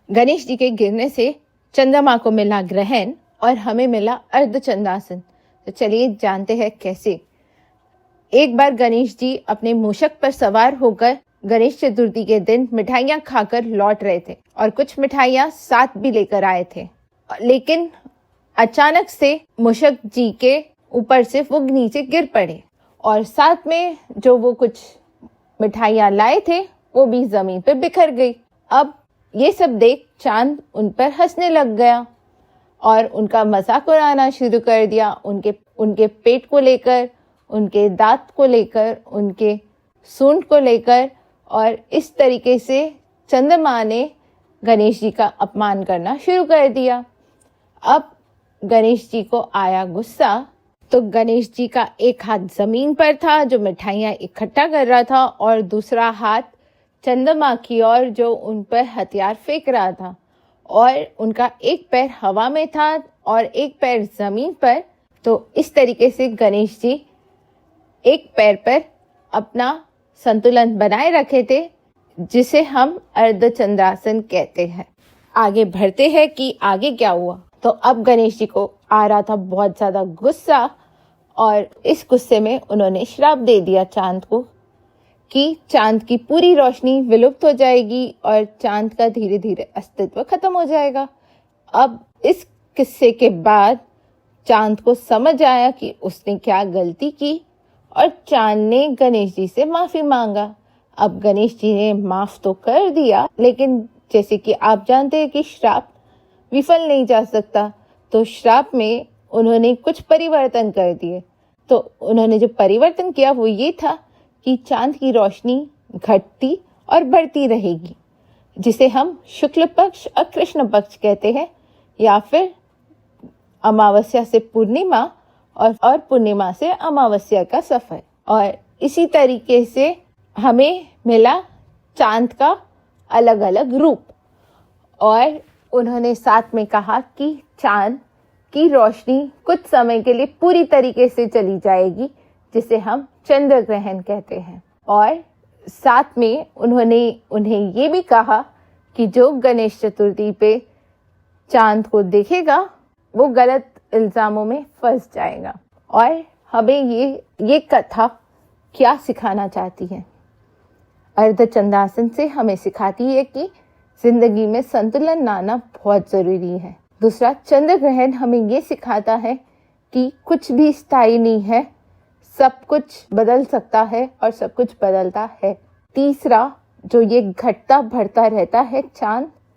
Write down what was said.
गणेश जी के गिरने से चंद्रमा को मिला ग्रहण और हमें मिला अर्धचंद्रासन। तो चलिए जानते हैं कैसे। एक बार गणेश जी अपने मूषक पर सवार होकर गणेश चतुर्थी के दिन मिठाइयां खाकर लौट रहे थे और कुछ मिठाइयां साथ भी लेकर आए थे, लेकिन अचानक से मूषक जी के ऊपर से वो नीचे गिर पड़े और साथ में जो वो कुछ मिठाइयां लाए थे वो भी जमीन पर बिखर गई। अब ये सब देख चांद उन पर हंसने लग गया और उनका मजाक उड़ाना शुरू कर दिया। उनके पेट को लेकर, उनके दांत को लेकर, उनके सूंड को लेकर, और इस तरीके से चंद्रमा ने गणेश जी का अपमान करना शुरू कर दिया। अब गणेश जी को आया गुस्सा, तो गणेश जी का एक हाथ जमीन पर था जो मिठाइयाँ इकट्ठा कर रहा था और दूसरा हाथ चंद्रमा की ओर जो उन पर हथियार फेंक रहा था, और उनका एक पैर हवा में था और एक पैर जमीन पर। तो इस तरीके से गणेश जी एक पैर पर अपना संतुलन बनाए रखे थे, जिसे हम अर्धचंद्रासन कहते हैं। आगे बढ़ते हैं कि आगे क्या हुआ। तो अब गणेश जी को आ रहा था बहुत ज्यादा गुस्सा और इस गुस्से में उन्होंने श्राप दे दिया चांद को कि चांद की पूरी रोशनी विलुप्त हो जाएगी और चांद का धीरे धीरे अस्तित्व खत्म हो जाएगा। अब इस किस्से के बाद चांद को समझ आया कि उसने क्या गलती की और चांद ने गणेश जी से माफी मांगा। अब गणेश जी ने माफ तो कर दिया, लेकिन जैसे कि आप जानते हैं कि श्राप विफल नहीं जा सकता, तो श्राप में उन्होंने कुछ परिवर्तन कर दिए। तो उन्होंने जो परिवर्तन किया वो ये था कि चांद की रोशनी घटती और बढ़ती रहेगी, जिसे हम शुक्ल पक्ष और कृष्ण पक्ष कहते हैं, या फिर अमावस्या से पूर्णिमा और पूर्णिमा से अमावस्या का सफर। और इसी तरीके से हमें मिला चांद का अलग अलग रूप। और उन्होंने साथ में कहा कि चांद की रोशनी कुछ समय के लिए पूरी तरीके से चली जाएगी, जिसे हम चंद्र ग्रहण कहते हैं। और साथ में उन्होंने उन्हें ये भी कहा कि जो गणेश चतुर्थी पे चांद को देखेगा वो गलत इल्जामों में फंस जाएगा। और हमें ये कथा क्या सिखाना चाहती है? अर्धचंद्रासन से हमें सिखाती है कि जिंदगी में संतुलन लाना बहुत जरूरी है। दूसरा, चंद्र ग्रहण हमें ये सिखाता है कि कुछ भी स्थायी नहीं है, सब कुछ बदल सकता है और सब कुछ बदलता है। तीसरा, जो ये घटता बढ़ता रहता है चांद,